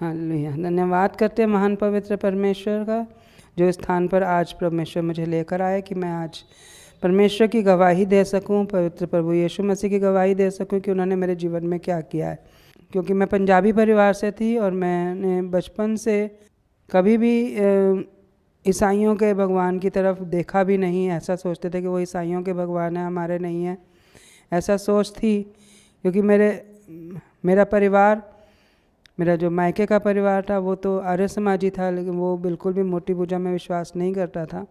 Hallelujah. धन्यवाद करते हैं महान पवित्र परमेश्वर का, जो स्थान पर आज परमेश्वर मुझे लेकर आए कि मैं आज परमेश्वर की गवाही दे सकूं, पवित्र प्रभु यीशु मसीह की गवाही दे सकूं कि उन्होंने मेरे जीवन में क्या किया है। क्योंकि मैं पंजाबी परिवार से थी और मैंने बचपन से कभी भी ईसाइयों के भगवान की तरफ देखा भी नहीं। ऐसा सोचते थे कि वो ईसाइयों के भगवान हैं, हमारे नहीं हैं, ऐसा सोच थी। क्योंकि मेरा परिवार, मेरा जो मायके का परिवार था वो तो आर्य समाजी था, लेकिन वो बिल्कुल भी मूर्ति पूजा में विश्वास नहीं करता था।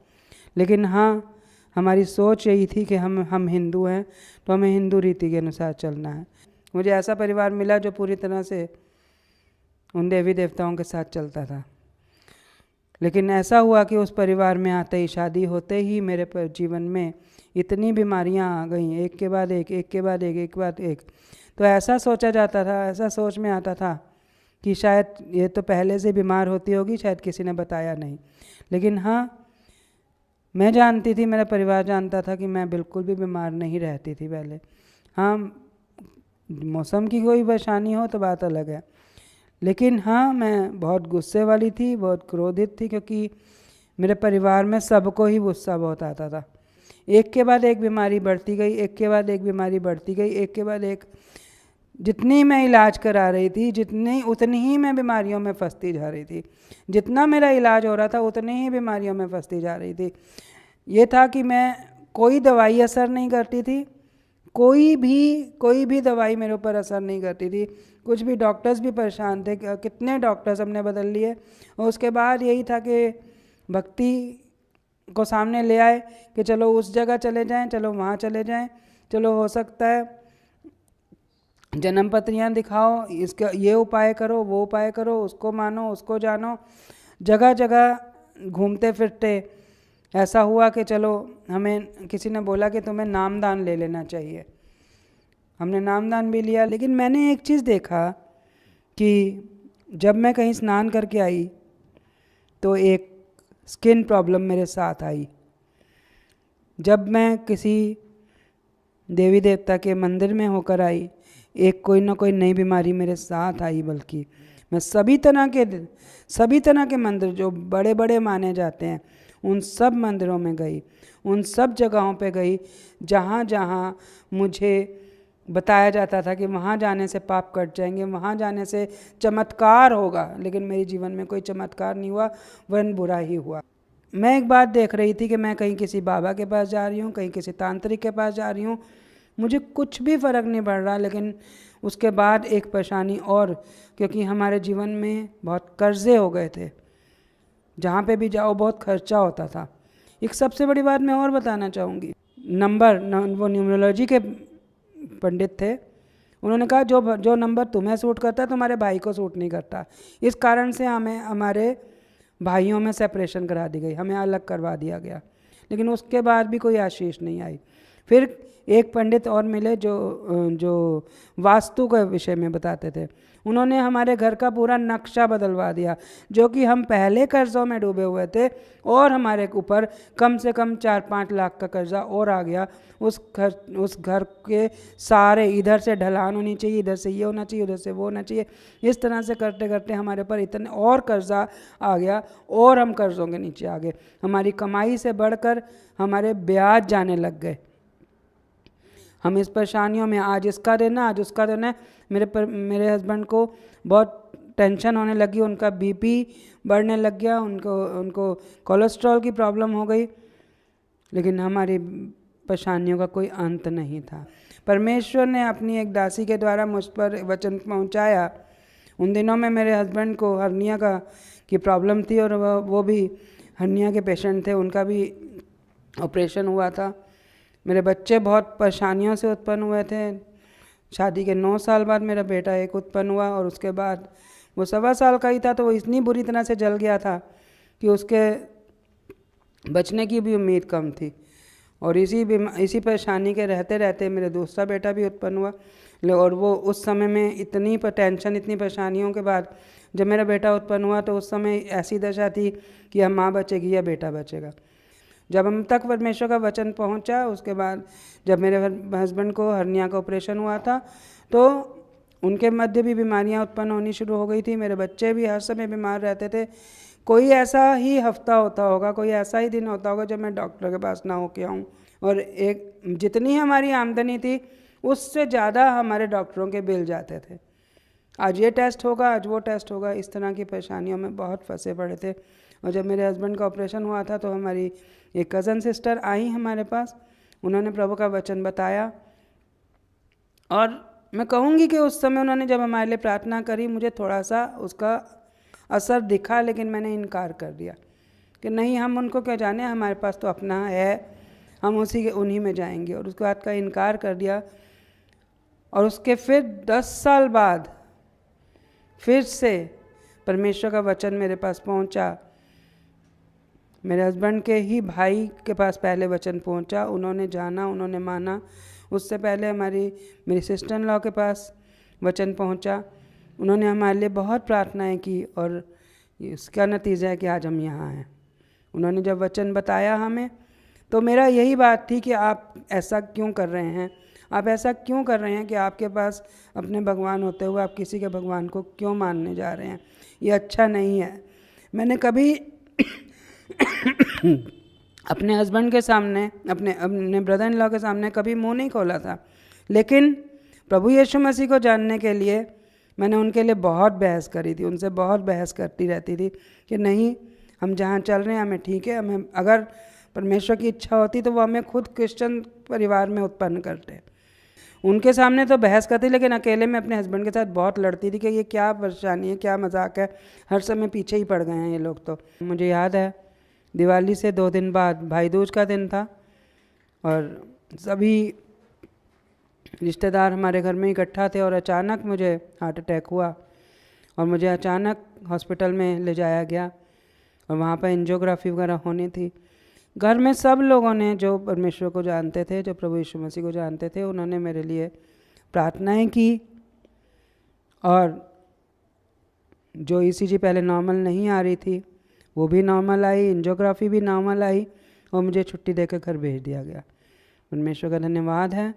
लेकिन हाँ, हमारी सोच यही थी कि हम हिंदू हैं तो हमें हिंदू रीति के अनुसार चलना है। मुझे ऐसा परिवार मिला जो पूरी तरह से उन देवी देवताओं के साथ चलता था। लेकिन ऐसा हुआ कि उस परिवार में आते ही, शादी होते ही मेरे जीवन में इतनी बीमारियां आ गईं, एक के बाद एक, एक के बाद एक, एक के बाद एक। तो ऐसा सोचा जाता था, ऐसा सोच में आता था कि शायद ये तो पहले से बीमार होती होगी, शायद किसी ने बताया नहीं। लेकिन हाँ, मैं जानती थी, मेरा परिवार जानता था कि मैं बिल्कुल भी बीमार नहीं रहती थी पहले। हाँ, मौसम की कोई परेशानी हो तो बात अलग है, लेकिन हाँ, मैं बहुत गुस्से वाली थी, बहुत क्रोधित थी, क्योंकि मेरे परिवार में सबको ही गुस्सा बहुत आता था। एक के बाद एक बीमारी बढ़ती गई, एक के बाद एक बीमारी बढ़ती गई, एक के बाद एक। जितनी मैं इलाज करा रही थी, उतनी ही मैं बीमारियों में फंसती जा रही थी। जितना मेरा इलाज हो रहा था उतनी ही बीमारियों में फंसती जा रही थी। ये था कि मैं, कोई दवाई असर नहीं करती थी, कोई भी दवाई मेरे ऊपर असर नहीं करती थी। कुछ भी, डॉक्टर्स भी परेशान थे, कितने डॉक्टर्स हमने बदल लिए। और उसके बाद यही था कि भक्ति को सामने ले आए कि चलो उस जगह चले जाएं, चलो वहाँ चले जाएं, चलो हो सकता है जन्म पत्रियाँ दिखाओ, इसका ये उपाय करो, वो उपाय करो, उसको मानो, उसको जानो। जगह जगह घूमते फिरते ऐसा हुआ कि चलो, हमें किसी ने बोला कि तुम्हें नामदान ले लेना चाहिए। हमने नामदान भी लिया। लेकिन मैंने एक चीज़ देखा कि जब मैं कहीं स्नान करके आई तो एक स्किन प्रॉब्लम मेरे साथ आई। जब मैं किसी देवी देवता के मंदिर में होकर आई, एक कोई ना कोई नई बीमारी मेरे साथ आई। बल्कि मैं सभी तरह के मंदिर जो बड़े बड़े माने जाते हैं, उन सब मंदिरों में गई, उन सब जगहों पे गई जहाँ जहाँ मुझे बताया जाता था कि वहाँ जाने से पाप कट जाएंगे, वहाँ जाने से चमत्कार होगा। लेकिन मेरे जीवन में कोई चमत्कार नहीं हुआ, वरन बुरा ही हुआ। मैं एक बात देख रही थी कि मैं कहीं किसी बाबा के पास जा रही हूँ, कहीं किसी तांत्रिक के पास जा रही हूँ, मुझे कुछ भी फ़र्क नहीं पड़ रहा। लेकिन उसके बाद एक परेशानी और, क्योंकि हमारे जीवन में बहुत कर्जे हो गए थे, जहाँ पे भी जाओ बहुत खर्चा होता था। एक सबसे बड़ी बात मैं और बताना चाहूँगी, वो न्यूमरोलॉजी के पंडित थे, उन्होंने कहा जो नंबर तुम्हें सूट करता है तुम्हारे भाई को सूट नहीं करता। इस कारण से हमें हमारे भाइयों में सेपरेशन करा दी गई, हमें अलग करवा दिया गया। लेकिन उसके बाद भी कोई आशीष नहीं आई। फिर एक पंडित और मिले जो वास्तु के विषय में बताते थे। उन्होंने हमारे घर का पूरा नक्शा बदलवा दिया, जो कि हम पहले कर्ज़ों में डूबे हुए थे और हमारे ऊपर कम से कम 4-5 लाख का कर्जा और आ गया। उस घर के सारे, इधर से ढलान होनी चाहिए, इधर से ये होना चाहिए, उधर से वो होना चाहिए, इस तरह से करते करते हमारे ऊपर इतने और कर्जा आ गया और हम कर्ज़ों के नीचे आ गए। हमारी कमाई से बढ़कर हमारे ब्याज जाने लग गए। हम इस परेशानियों में, आज इसका देना, आज उसका देना। मेरे हस्बैंड को बहुत टेंशन होने लगी, उनका बीपी बढ़ने लग गया, उनको कोलेस्ट्रॉल की प्रॉब्लम हो गई। लेकिन हमारी परेशानियों का कोई अंत नहीं था। परमेश्वर ने अपनी एक दासी के द्वारा मुझ पर वचन पहुंचाया। उन दिनों में मेरे हस्बैंड को हर्निया की प्रॉब्लम थी और वो भी हर्निया के पेशेंट थे, उनका भी ऑपरेशन हुआ था। मेरे बच्चे बहुत परेशानियों से उत्पन्न हुए थे। शादी के 9 साल बाद मेरा बेटा एक उत्पन्न हुआ और उसके बाद वो 1.25 साल का ही था, तो वो इतनी बुरी तरह से जल गया था कि उसके बचने की भी उम्मीद कम थी। और इसी परेशानी के रहते रहते मेरा दूसरा बेटा भी उत्पन्न हुआ। और वो उस समय में इतनी टेंशन, इतनी परेशानियों के बाद जब मेरा बेटा उत्पन्न हुआ तो उस समय ऐसी दशा थी कि हम माँ बचेगी या बेटा बचेगा। जब हम तक परमेश्वर का वचन पहुंचा, उसके बाद जब मेरे हस्बैंड को हर्निया का ऑपरेशन हुआ था, तो उनके मध्य भी बीमारियां उत्पन्न होनी शुरू हो गई थी। मेरे बच्चे भी हर समय बीमार रहते थे। कोई ऐसा ही हफ्ता होता होगा, कोई ऐसा ही दिन होता होगा जब मैं डॉक्टर के पास ना होके आऊँ। और एक जितनी हमारी आमदनी थी उससे ज़्यादा हमारे डॉक्टरों के बिल जाते थे। आज ये टेस्ट होगा, आज वो टेस्ट होगा, इस तरह की परेशानियों में बहुत फंसे पड़े थे। और जब मेरे हस्बैंड का ऑपरेशन हुआ था तो हमारी एक कज़न सिस्टर आई हमारे पास, उन्होंने प्रभु का वचन बताया। और मैं कहूँगी कि उस समय उन्होंने जब हमारे लिए प्रार्थना करी, मुझे थोड़ा सा उसका असर दिखा, लेकिन मैंने इनकार कर दिया कि नहीं, हम उनको क्या जाने, हमारे पास तो अपना है, हम उन्हीं में जाएंगे। और उसके बाद का इनकार कर दिया। और उसके फिर 10 साल बाद फिर से परमेश्वर का वचन मेरे पास पहुंचा। मेरे हस्बैंड के ही भाई के पास पहले वचन पहुंचा, उन्होंने जाना, उन्होंने माना। उससे पहले मेरी सिस्टर इन लॉ के पास वचन पहुंचा, उन्होंने हमारे लिए बहुत प्रार्थनाएं की और इसका नतीजा है कि आज हम यहाँ हैं। उन्होंने जब वचन बताया हमें, तो मेरा यही बात थी कि आप ऐसा क्यों कर रहे हैं, आप ऐसा क्यों कर रहे हैं कि आपके पास अपने भगवान होते हुए आप किसी के भगवान को क्यों मानने जा रहे हैं, ये अच्छा नहीं है। मैंने कभी अपने हस्बैंड के सामने, अपने ब्रदर इन लॉ के सामने कभी मुंह नहीं खोला था, लेकिन प्रभु यीशु मसीह को जानने के लिए मैंने उनके लिए बहुत बहस करी थी, उनसे बहुत बहस करती रहती थी कि नहीं, हम जहाँ चल रहे हैं हमें ठीक है, हमें अगर परमेश्वर की इच्छा होती तो वो हमें खुद क्रिश्चियन परिवार में उत्पन्न करते। उनके सामने तो बहस करती, लेकिन अकेले में अपने हस्बैंड के साथ बहुत लड़ती थी कि ये क्या परेशानी है, क्या मजाक है, हर समय पीछे ही पड़ गए हैं ये लोग। तो मुझे याद है दिवाली से 2 दिन बाद भाई दूज का दिन था और सभी रिश्तेदार हमारे घर में इकट्ठा थे और अचानक मुझे हार्ट अटैक हुआ और मुझे अचानक हॉस्पिटल में ले जाया गया और वहाँ पर एंजियोग्राफी वगैरह होनी थी। घर में सब लोगों ने, जो परमेश्वर को जानते थे, जो प्रभु यीशु मसीह को जानते थे, उन्होंने मेरे लिए प्रार्थनाएं की। और जो ईसीजी पहले नॉर्मल नहीं आ रही थी वो भी नॉर्मल आई, एंजियोग्राफी भी नॉर्मल आई और मुझे छुट्टी देकर घर भेज दिया गया। परमेश्वर का धन्यवाद है।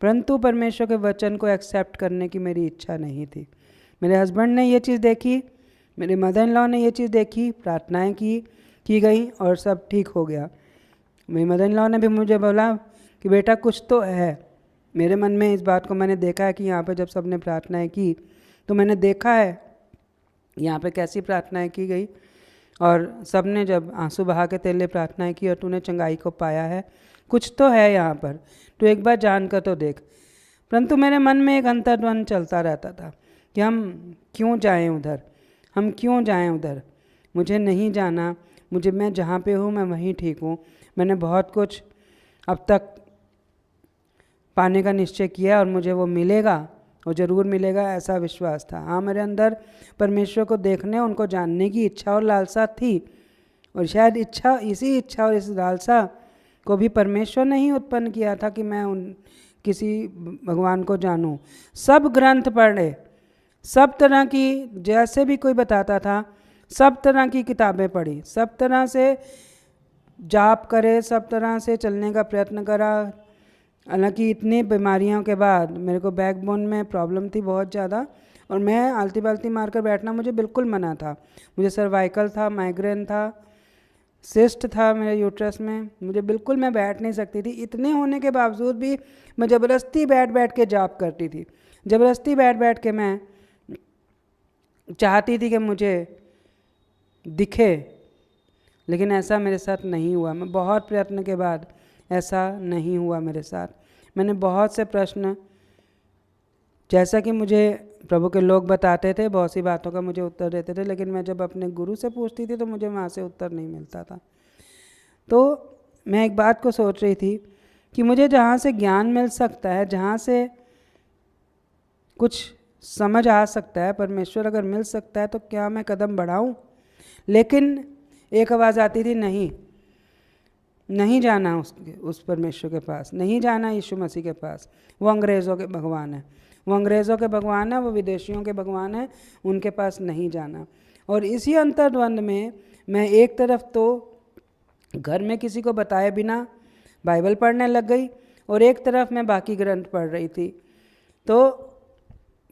परंतु परमेश्वर के वचन को एक्सेप्ट करने की मेरी इच्छा नहीं थी। मेरे हस्बैंड ने ये चीज़ देखी, मेरे मदर इन लॉ ने ये चीज़ देखी, प्रार्थनाएं की गई और सब ठीक हो गया। मेरी मदर इन लॉ ने भी मुझे बोला कि बेटा कुछ तो है। मेरे मन में इस बात को मैंने देखा है कि यहाँ पे जब सबने प्रार्थनाएं की तो मैंने देखा है यहाँ पे कैसी प्रार्थनाएं की गई और सबने जब आंसू बहा के तेरे लिए प्रार्थनाएं की और तूने चंगाई को पाया है, कुछ तो है यहाँ पर, तो एक बार जान कर तो देख। परंतु मेरे मन में एक अंतर्द्वंद चलता रहता था कि हम क्यों जाएं उधर, हम क्यों जाएं उधर, मुझे नहीं जाना, मैं जहाँ पे हूँ मैं वहीं ठीक हूँ। मैंने बहुत कुछ अब तक पाने का निश्चय किया और मुझे वो मिलेगा, वो ज़रूर मिलेगा, ऐसा विश्वास था। हाँ, मेरे अंदर परमेश्वर को देखने, उनको जानने की इच्छा और लालसा थी और शायद इसी इच्छा और इस लालसा को भी परमेश्वर ने ही उत्पन्न किया था कि मैं किसी भगवान को जानूं। सब ग्रंथ पढ़े, सब तरह की, जैसे भी कोई बताता था, सब तरह की किताबें पढ़ी, सब तरह से जाप करे, सब तरह से चलने का प्रयत्न करा। हालांकि इतनी बीमारियों के बाद मेरे को बैकबोन में प्रॉब्लम थी बहुत ज़्यादा और मैं आलती बालती मारकर बैठना मुझे बिल्कुल मना था। मुझे सर्वाइकल था, माइग्रेन था, सिस्ट था मेरे यूट्रस में, मुझे बिल्कुल, मैं बैठ नहीं सकती थी। इतने होने के बावजूद भी मैं ज़बरदस्ती बैठ के जाप करती थी, ज़बरदस्ती बैठ के मैं चाहती थी कि मुझे दिखे, लेकिन ऐसा मेरे साथ नहीं हुआ। मैं बहुत प्रयत्न के बाद ऐसा नहीं हुआ मेरे साथ। मैंने बहुत से प्रश्न, जैसा कि मुझे प्रभु के लोग बताते थे, बहुत सी बातों का मुझे उत्तर देते थे, लेकिन मैं जब अपने गुरु से पूछती थी तो मुझे वहाँ से उत्तर नहीं मिलता था। तो मैं एक बात को सोच रही थी कि मुझे जहाँ से ज्ञान मिल सकता है, जहाँ से कुछ समझ आ सकता है, परमेश्वर अगर मिल सकता है तो क्या मैं कदम बढ़ाऊँ। लेकिन एक आवाज़ आती थी, नहीं जाना उस परमेश्वर के पास, नहीं जाना यीशु मसीह के पास, वो अंग्रेज़ों के भगवान है, वो अंग्रेज़ों के भगवान है, वो विदेशियों के भगवान है, उनके पास नहीं जाना। और इसी अंतर्द्वंद में मैं एक तरफ तो घर में किसी को बताए बिना बाइबल पढ़ने लग गई और एक तरफ मैं बाकी ग्रंथ पढ़ रही थी। तो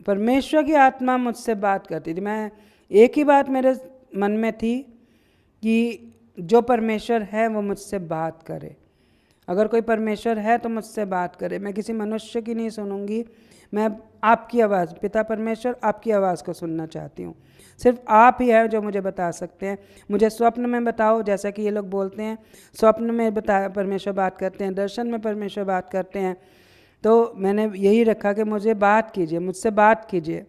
परमेश्वर की आत्मा मुझसे बात करती थी। मैं एक ही बात मेरे मन में थी कि जो परमेश्वर है वो मुझसे बात करे। अगर कोई परमेश्वर है तो मुझसे बात करे। मैं किसी मनुष्य की नहीं सुनूंगी, मैं आपकी आवाज़, पिता परमेश्वर आपकी आवाज़ को सुनना चाहती हूँ। सिर्फ आप ही है जो मुझे बता सकते हैं। मुझे स्वप्न में बताओ, जैसा कि ये लोग बोलते हैं स्वप्न में बता परमेश्वर बात करते हैं, दर्शन में परमेश्वर बात करते हैं। तो मैंने यही रखा कि मुझे बात कीजिए, मुझसे बात कीजिए।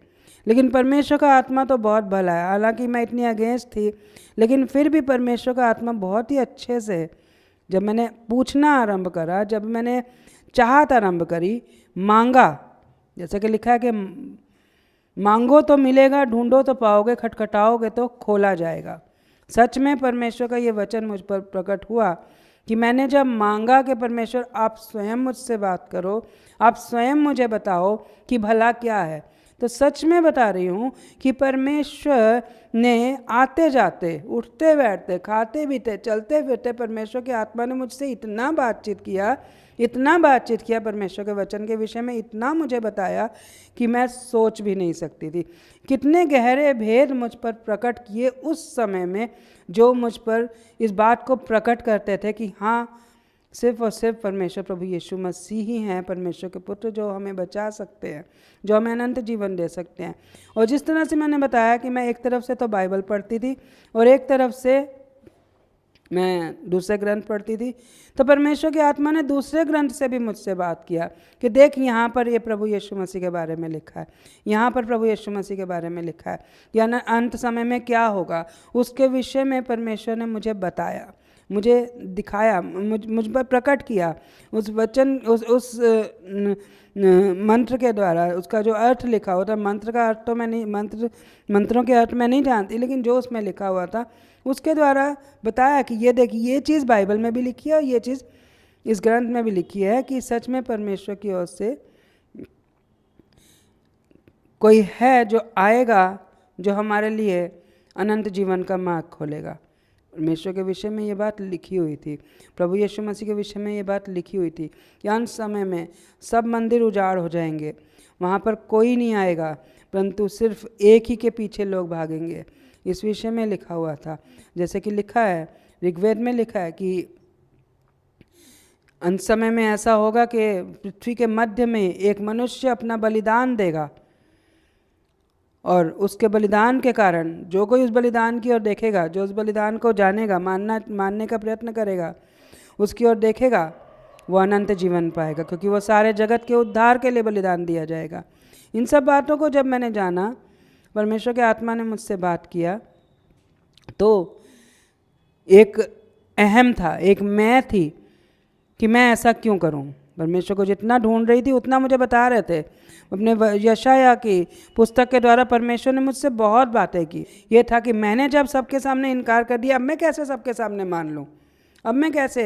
लेकिन परमेश्वर का आत्मा तो बहुत भला है। हालांकि मैं इतनी अगेंस्ट थी, लेकिन फिर भी परमेश्वर का आत्मा बहुत ही अच्छे से, जब मैंने पूछना आरंभ करा, जब मैंने चाहत आरंभ करी, मांगा, जैसा कि लिखा है कि मांगो तो मिलेगा, ढूंढो तो पाओगे, खटखटाओगे तो खोला जाएगा। सच में परमेश्वर का ये वचन मुझ पर प्रकट हुआ कि मैंने जब मांगा कि परमेश्वर आप स्वयं मुझसे बात करो, आप स्वयं मुझे बताओ कि भला क्या है, तो सच में बता रही हूँ कि परमेश्वर ने आते जाते, उठते बैठते, खाते पीते, चलते फिरते, परमेश्वर की आत्मा ने मुझसे इतना बातचीत किया, इतना बातचीत किया परमेश्वर के वचन के विषय में, इतना मुझे बताया कि मैं सोच भी नहीं सकती थी। कितने गहरे भेद मुझ पर प्रकट किए उस समय में, जो मुझ पर इस बात को प्रकट करते थे कि हाँ, सिर्फ और सिर्फ परमेश्वर प्रभु यीशु मसीह ही हैं परमेश्वर के पुत्र, जो हमें बचा सकते हैं, जो हमें अनंत जीवन दे सकते हैं। और जिस तरह से मैंने बताया कि मैं एक तरफ से तो बाइबल पढ़ती थी और एक तरफ से मैं दूसरे ग्रंथ पढ़ती थी, तो परमेश्वर की आत्मा ने दूसरे ग्रंथ से भी मुझसे बात किया कि देख, यहाँ पर ये प्रभु यीशु मसीह के बारे में लिखा है, यहाँ पर प्रभु यीशु मसीह के बारे में लिखा है, या न अंत समय में क्या होगा, उसके विषय में परमेश्वर ने मुझे बताया, मुझे दिखाया, मुझ पर प्रकट किया। उस वचन, उस मंत्र के द्वारा, उसका जो अर्थ लिखा हुआ था, मंत्र का अर्थ तो मैं नहीं, मंत्रों के अर्थ मैं नहीं जानती, लेकिन जो उसमें लिखा हुआ था उसके द्वारा बताया कि ये देखिए, ये चीज़ बाइबल में भी लिखी है और ये चीज़ इस ग्रंथ में भी लिखी है कि सच में परमेश्वर की ओर से कोई है जो आएगा, जो हमारे लिए अनंत जीवन का मार्ग खोलेगा। परमेश्वर के विषय में ये बात लिखी हुई थी, प्रभु यीशु मसीह के विषय में ये बात लिखी हुई थी कि अंत समय में सब मंदिर उजाड़ हो जाएंगे, वहाँ पर कोई नहीं आएगा, परंतु सिर्फ एक ही के पीछे लोग भागेंगे। इस विषय में लिखा हुआ था। जैसे कि लिखा है, ऋग्वेद में लिखा है कि अंत समय में ऐसा होगा कि पृथ्वी के मध्य में एक मनुष्य अपना बलिदान देगा, और उसके बलिदान के कारण जो कोई उस बलिदान की ओर देखेगा, जो उस बलिदान को जानेगा, मानने का प्रयत्न करेगा, उसकी ओर देखेगा, वो अनंत जीवन पाएगा, क्योंकि वो सारे जगत के उद्धार के लिए बलिदान दिया जाएगा। इन सब बातों को जब मैंने जाना, परमेश्वर के आत्मा ने मुझसे बात किया, तो एक अहम था, एक मैं थी कि मैं ऐसा क्यों करूं। परमेश्वर को जितना ढूंढ रही थी उतना मुझे बता रहे थे। अपने यशाया की पुस्तक के द्वारा परमेश्वर ने मुझसे बहुत बातें की। ये था कि मैंने जब सबके सामने इनकार कर दिया, अब मैं कैसे सबके सामने मान लूं, अब मैं कैसे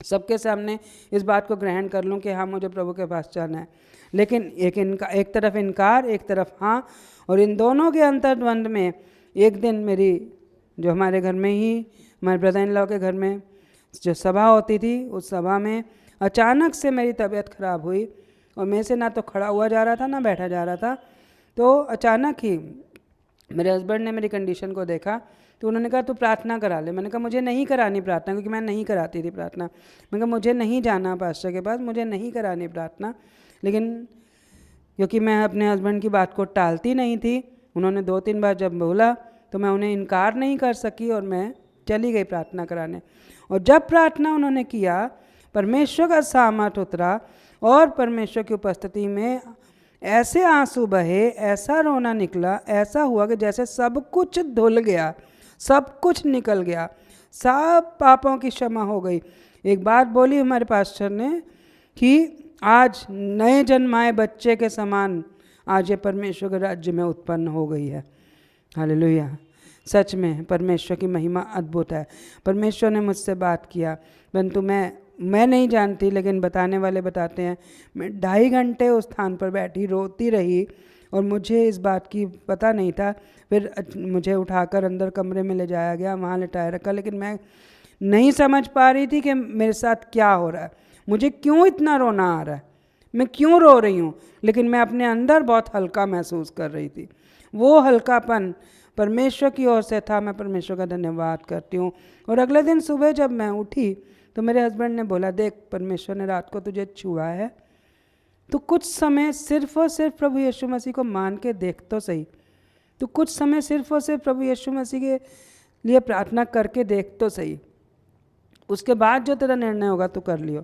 सबके सामने इस बात को ग्रहण कर लूं कि हाँ, मुझे प्रभु के पास जाना है। लेकिन एक तरफ इनकार, एक तरफ हाँ, और इन दोनों के अंतर्द्वंद में एक दिन मेरी, जो हमारे घर में ही, हमारे ब्रदर इन लॉ के घर में जो सभा होती थी, उस सभा में अचानक से मेरी तबीयत खराब हुई और मेरे से ना तो खड़ा हुआ जा रहा था ना बैठा जा रहा था। तो अचानक ही मेरे हस्बैंड ने मेरी कंडीशन को देखा, तो उन्होंने कहा तू प्रार्थना करा ले। मैंने कहा मुझे नहीं करानी प्रार्थना, क्योंकि मैं नहीं कराती थी प्रार्थना। मैंने कहा मुझे नहीं जाना पास्टर के पास, मुझे नहीं करानी प्रार्थना। लेकिन क्योंकि मैं अपने हस्बैंड की बात को टालती नहीं थी, उन्होंने 2-3 बार जब बोला तो मैं उन्हें इनकार नहीं कर सकी और मैं चली गई प्रार्थना कराने। और जब प्रार्थना उन्होंने किया, परमेश्वर का सामर्थ उतरा और परमेश्वर की उपस्थिति में ऐसे आंसू बहे, ऐसा रोना निकला, ऐसा हुआ कि जैसे सब कुछ धुल गया, सब कुछ निकल गया, सब पापों की क्षमा हो गई। एक बात बोली हमारे पास्टर ने कि आज नए जन्माए बच्चे के समान आज ये परमेश्वर के राज्य में उत्पन्न हो गई है। हालेलुया। सच में परमेश्वर की महिमा अद्भुत है। परमेश्वर ने मुझसे बात किया, परंतु मैं नहीं जानती, लेकिन बताने वाले बताते हैं मैं 2.5 घंटे उस स्थान पर बैठी रोती रही और मुझे इस बात की पता नहीं था। फिर मुझे उठाकर अंदर कमरे में ले जाया गया, वहाँ लिटाया रखा, लेकिन मैं नहीं समझ पा रही थी कि मेरे साथ क्या हो रहा है, मुझे क्यों इतना रोना आ रहा है। मैं क्यों रो रही हूँ, लेकिन मैं अपने अंदर बहुत हल्का महसूस कर रही थी। वो हल्कापन परमेश्वर की ओर से था। मैं परमेश्वर का धन्यवाद करती हूँ। और अगले दिन सुबह जब मैं उठी तो मेरे हस्बैंड ने बोला, देख परमेश्वर ने रात को तुझे छुआ है, तो कुछ समय सिर्फ और सिर्फ प्रभु यीशु मसीह को मान के देख तो सही। तो कुछ समय सिर्फ और सिर्फ प्रभु यीशु मसीह के लिए प्रार्थना करके देख तो सही, उसके बाद जो तेरा निर्णय होगा तो कर लियो।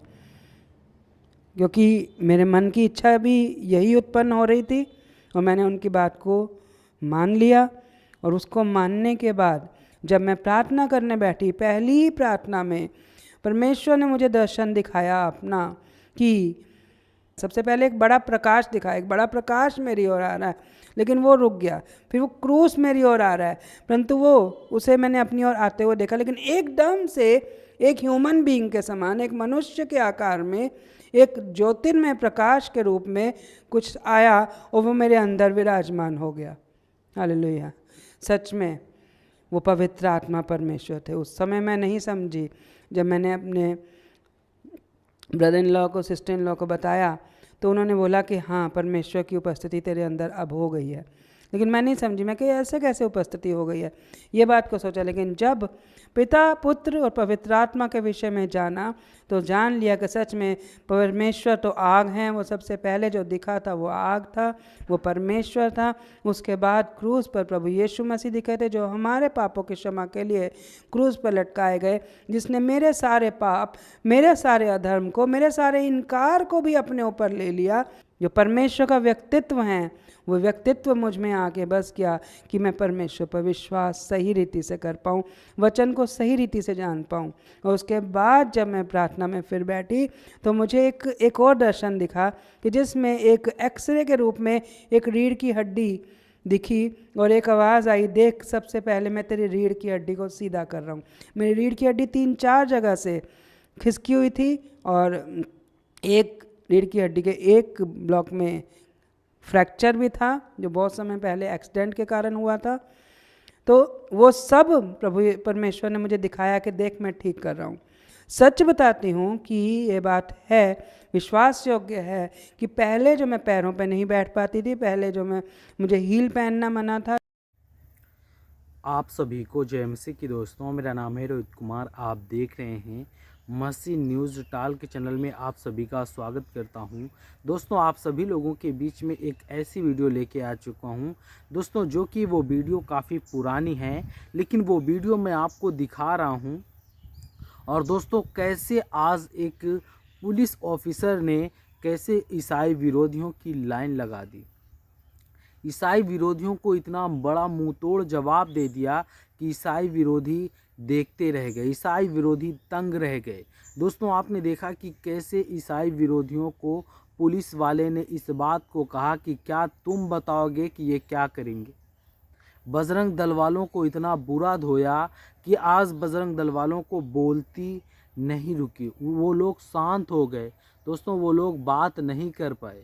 क्योंकि मेरे मन की इच्छा भी यही उत्पन्न हो रही थी और मैंने उनकी बात को मान लिया। और उसको मानने के बाद जब मैं प्रार्थना करने बैठी, पहली ही प्रार्थना में परमेश्वर ने मुझे दर्शन दिखाया अपना, कि सबसे पहले एक बड़ा प्रकाश दिखा, एक बड़ा प्रकाश मेरी ओर आ रहा है, लेकिन वो रुक गया। फिर वो क्रूस मेरी ओर आ रहा है, परंतु उसे मैंने अपनी ओर आते हुए देखा, लेकिन एकदम से एक ह्यूमन बीइंग के समान, एक मनुष्य के आकार में, एक ज्योतिर्मय प्रकाश के रूप में कुछ आया और वो मेरे अंदर विराजमान हो गया। हालेलुया। सच में वो पवित्र आत्मा परमेश्वर थे। उस समय मैं नहीं समझी। जब मैंने अपने ब्रदर इन लॉ को, सिस्टर इन लॉ को बताया तो उन्होंने बोला कि हाँ, परमेश्वर की उपस्थिति तेरे अंदर अब हो गई है। लेकिन मैं नहीं समझी, मैं कि ऐसे कैसे उपस्थिति हो गई है, ये बात को सोचा। लेकिन जब पिता, पुत्र और पवित्र आत्मा के विषय में जाना तो जान लिया कि सच में परमेश्वर तो आग हैं। वो सबसे पहले जो दिखा था वो आग था, वो परमेश्वर था। उसके बाद क्रूस पर प्रभु यीशु मसीह दिखे थे, जो हमारे पापों की क्षमा के लिए क्रूस पर लटकाए गए, जिसने मेरे सारे पाप, मेरे सारे अधर्म को, मेरे सारे इनकार को भी अपने ऊपर ले लिया। जो परमेश्वर का व्यक्तित्व है, वो व्यक्तित्व मुझ में आके बस गया कि मैं परमेश्वर पर विश्वास सही रीति से कर पाऊँ, वचन को सही रीति से जान पाऊँ। और उसके बाद जब मैं प्रार्थना में फिर बैठी तो मुझे एक और दर्शन दिखा कि जिसमें एक एक्सरे के रूप में एक रीढ़ की हड्डी दिखी और एक आवाज़ आई, देख सबसे पहले मैं तेरी रीढ़ की हड्डी को सीधा कर रहा हूँ। मेरी रीढ़ की हड्डी 3-4 जगह से खिसकी हुई थी और एक रीढ़ की हड्डी के एक ब्लॉक में फ्रैक्चर भी था, जो बहुत समय पहले एक्सीडेंट के कारण हुआ था। तो वो सब प्रभु परमेश्वर ने मुझे दिखाया कि देख मैं ठीक कर रहा हूँ। सच बताती हूँ कि ये बात है, विश्वास योग्य है कि पहले जो मैं पैरों पे नहीं बैठ पाती थी, पहले जो मुझे हील पहनना मना था। आप सभी को जय मसीह की दोस्तों, मेरा नाम है रोहित कुमार। आप देख रहे हैं मसीह न्यूज़ टाल के चैनल में आप सभी का स्वागत करता हूं। दोस्तों, आप सभी लोगों के बीच में एक ऐसी वीडियो लेके आ चुका हूं दोस्तों, जो कि वो वीडियो काफ़ी पुरानी है, लेकिन वो वीडियो मैं आपको दिखा रहा हूं। और दोस्तों, कैसे आज एक पुलिस ऑफिसर ने कैसे ईसाई विरोधियों की लाइन लगा दी, ईसाई विरोधियों को इतना बड़ा मुंह तोड़ जवाब दे दिया कि ईसाई विरोधी देखते रह गए, ईसाई विरोधी तंग रह गए। दोस्तों, आपने देखा कि कैसे ईसाई विरोधियों को पुलिस वाले ने इस बात को कहा कि क्या तुम बताओगे कि ये क्या करेंगे। बजरंग दल वालों को इतना बुरा धोया कि आज बजरंग दल वालों को बोलती नहीं रुकी, वो लोग शांत हो गए। दोस्तों, वो लोग बात नहीं कर पाए।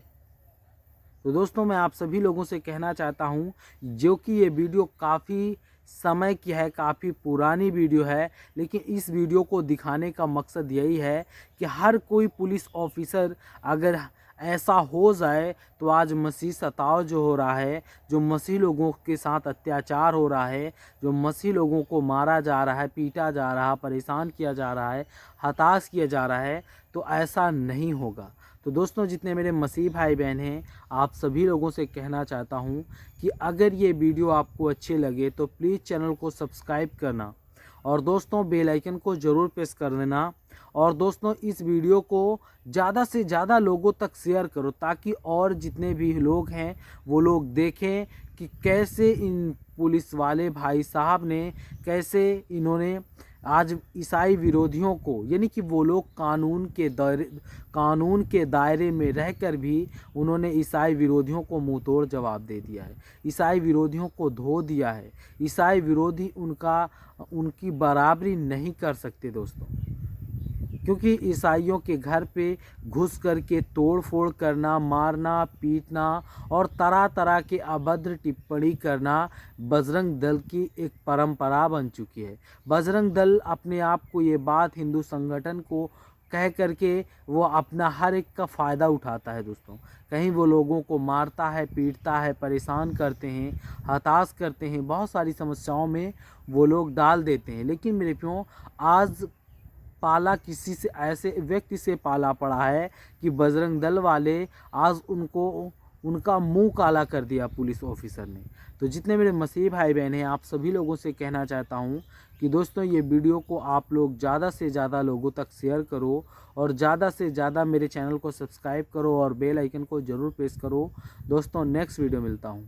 तो दोस्तों, मैं आप सभी लोगों से कहना चाहता हूं, जो कि ये वीडियो काफ़ी समय की है, काफ़ी पुरानी वीडियो है, लेकिन इस वीडियो को दिखाने का मकसद यही है कि हर कोई पुलिस ऑफिसर अगर ऐसा हो जाए तो आज मसीह सताव जो हो रहा है, जो मसीह लोगों के साथ अत्याचार हो रहा है, जो मसीह लोगों को मारा जा रहा है, पीटा जा रहा है, परेशान किया जा रहा है, हताश किया जा रहा है, तो ऐसा नहीं होगा। तो दोस्तों, जितने मेरे मसीह भाई बहन हैं, आप सभी लोगों से कहना चाहता हूं कि अगर ये वीडियो आपको अच्छे लगे तो प्लीज़ चैनल को सब्सक्राइब करना और दोस्तों बेल आइकन को ज़रूर प्रेस कर देना। और दोस्तों, इस वीडियो को ज़्यादा से ज़्यादा लोगों तक शेयर करो, ताकि और जितने भी लोग हैं वो लोग देखें कि कैसे इन पुलिस वाले भाई साहब ने, कैसे इन्होंने आज ईसाई विरोधियों को, यानी कि वो लोग कानून के दायरे में रहकर भी उन्होंने ईसाई विरोधियों को मुंह तोड़ जवाब दे दिया है, ईसाई विरोधियों को धो दिया है। ईसाई विरोधी उनकी बराबरी नहीं कर सकते दोस्तों, क्योंकि ईसाइयों के घर पे घुस करके तोड़ फोड़ करना, मारना, पीटना और तरह तरह के अभद्र टिप्पणी करना बजरंग दल की एक परंपरा बन चुकी है। बजरंग दल अपने आप को, ये बात हिंदू संगठन को कह करके वो अपना हर एक का फ़ायदा उठाता है दोस्तों। कहीं वो लोगों को मारता है, पीटता है, परेशान करते हैं, हताश करते हैं, बहुत सारी समस्याओं में वो लोग डाल देते हैं। लेकिन मेरे प्रियो, आज पाला किसी से ऐसे व्यक्ति से पाला पड़ा है कि बजरंग दल वाले आज उनका मुंह काला कर दिया पुलिस ऑफिसर ने। तो जितने मेरे मसीह भाई बहन हैं, आप सभी लोगों से कहना चाहता हूं कि दोस्तों ये वीडियो को आप लोग ज़्यादा से ज़्यादा लोगों तक शेयर करो और ज़्यादा से ज़्यादा मेरे चैनल को सब्सक्राइब करो और बेल आइकन को ज़रूर प्रेस करो। दोस्तों नेक्स्ट वीडियो मिलता हूं।